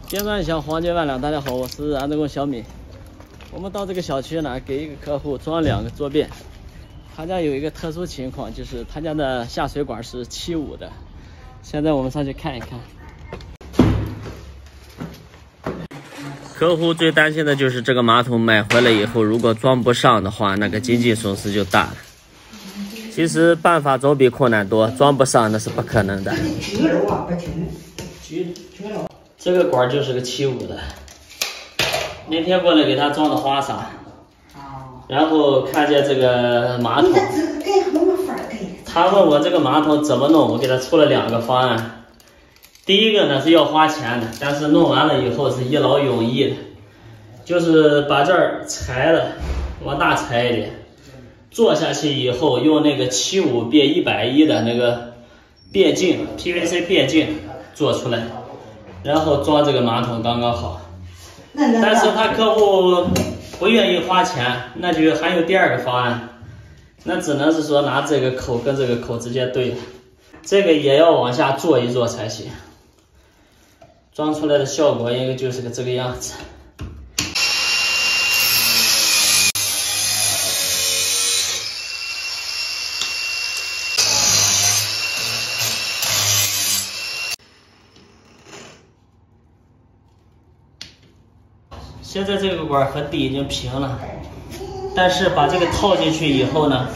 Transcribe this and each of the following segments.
电钻响，黄金万两。大家好，我是安德工小米。我们到这个小区呢，给一个客户装2个坐便。他家有一个特殊情况，就是他家的下水管是75的。现在我们上去看一看。客户最担心的就是这个马桶买回来以后，如果装不上的话，那个经济损失就大了。其实办法总比困难多，装不上那是不可能的。这个管就是个75的，那天过来给他装的花洒，然后看见这个马桶，他问我这个马桶怎么弄，我给他出了2个方案。第一个呢是要花钱的，但是弄完了以后是一劳永逸的，就是把这儿裁了，往大裁一点，坐下去以后用那个75变110的那个变径 PVC 变径做出来。然后装这个马桶刚刚好，但是他客户不愿意花钱，那就还有第2个方案，那只能是说拿这个口跟这个口直接对，这个也要往下做一做才行，装出来的效果应该就是个这个样子。现在这个管和地已经平了，但是把这个套进去以后呢，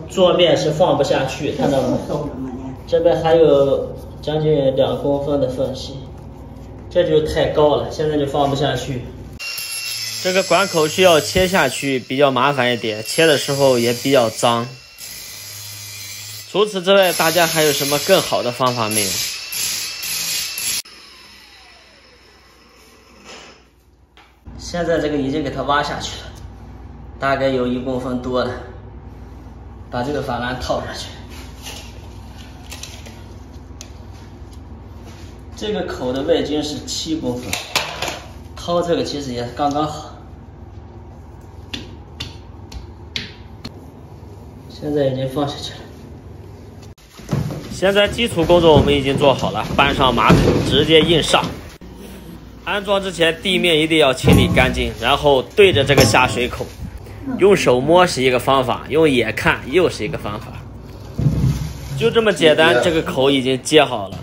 桌面是放不下去，看到吗？这边还有将近2公分的缝隙，这就太高了，现在就放不下去。这个管口需要切下去，比较麻烦一点，切的时候也比较脏。除此之外，大家还有什么更好的方法没有？现在这个已经给它挖下去了，大概有1公分多了，把这个法兰套上去。这个口的外径是7公分，掏这个其实也刚刚好。现在已经放下去了。现在基础工作我们已经做好了，搬上马桶直接硬上。安装之前地面一定要清理干净，然后对着这个下水口，用手摸是一个方法，用眼看又是一个方法，就这么简单。这个口已经接好了。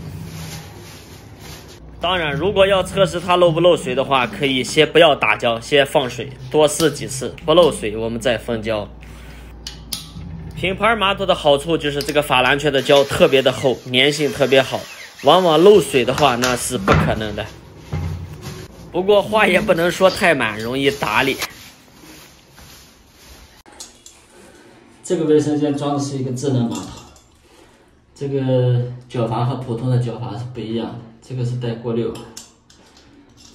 当然如果要测试它漏不漏水的话，可以先不要打胶，先放水多试几次，不漏水我们再封胶。品牌马桶的好处就是这个法兰圈的胶特别的厚，粘性特别好，往往漏水的话那是不可能的。不过话也不能说太满，容易打脸。这个卫生间装的是一个智能马桶，这个脚阀和普通的脚阀是不一样的，这个是带过滤，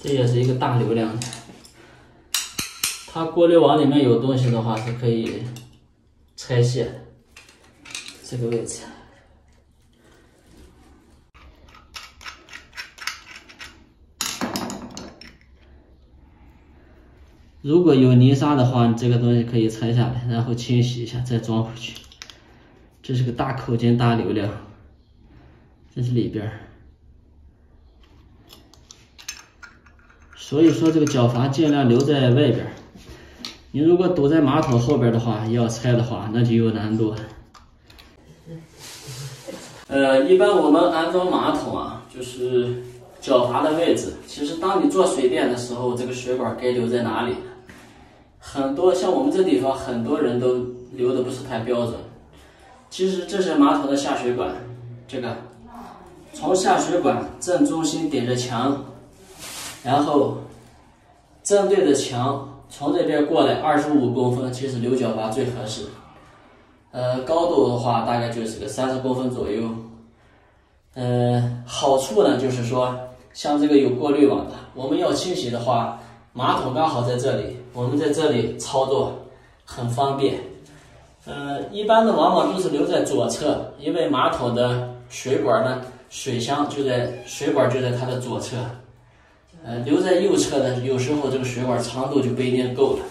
这也是一个大流量的。它过滤网里面有东西的话是可以拆卸的，这个位置。如果有泥沙的话，这个东西可以拆下来，然后清洗一下再装回去。这是个大口径大流量，这是里边。所以说这个脚阀尽量留在外边，你如果堵在马桶后边的话，要拆的话那就有难度了。一般我们安装马桶啊，就是脚阀的位置，其实当你做水电的时候，这个水管该留在哪里？很多像我们这地方，很多人都留的不是太标准。其实这是马桶的下水管，这个从下水管正中心顶着墙，然后正对着墙，从这边过来25公分，其实留脚阀最合适。高度的话大概就是个30公分左右。好处呢就是说，像这个有过滤网的，我们要清洗的话，马桶刚好在这里，我们在这里操作很方便。一般的往往都是留在左侧，因为马桶的水管呢，水箱就在水管就在它的左侧。留在右侧的，有时候这个水管长度就不一定够了，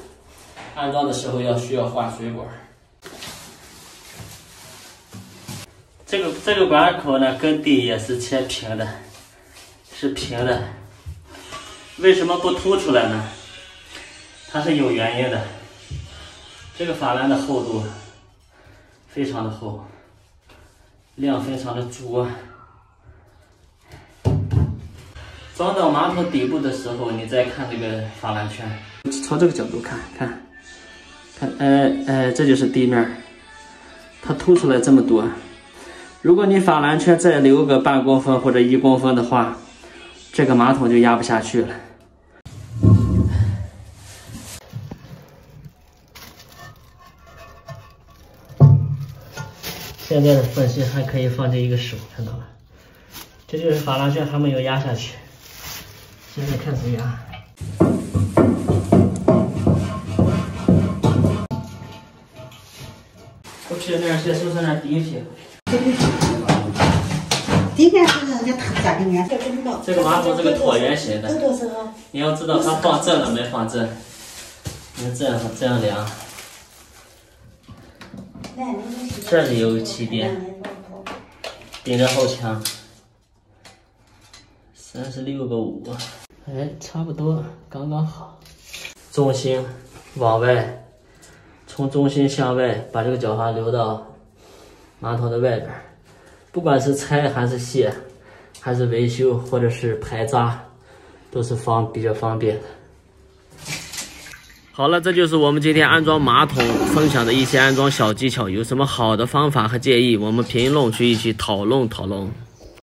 安装的时候需要换水管。这个管口呢跟地也是切平的，是平的。为什么不凸出来呢？它是有原因的。这个珐琅的厚度非常的厚，量非常的足。装到马桶底部的时候，你再看这个珐琅圈，朝这个角度看，这就是地面，它凸出来这么多。如果你珐琅圈再留个半公分或者1公分的话，这个马桶就压不下去了。现在的缝隙还可以放进一个手，看到了？这就是珐琅圈还没有压下去。现在看怎么样？我去那儿先收拾那底片。底片是人家咋的呢？这个马桶是个椭圆形的，你要知道它放正了没放正。你看这样量。这里有起点，顶着后墙，36个5，哎，差不多，刚刚好。中心往外，从中心向外，把这个角阀留到马桶的外边。不管是拆还是卸，还是维修或者是排渣，都是比较方便的。好了，这就是我们今天安装马桶分享的一些安装小技巧，有什么好的方法和建议，我们评论区一起讨论讨论。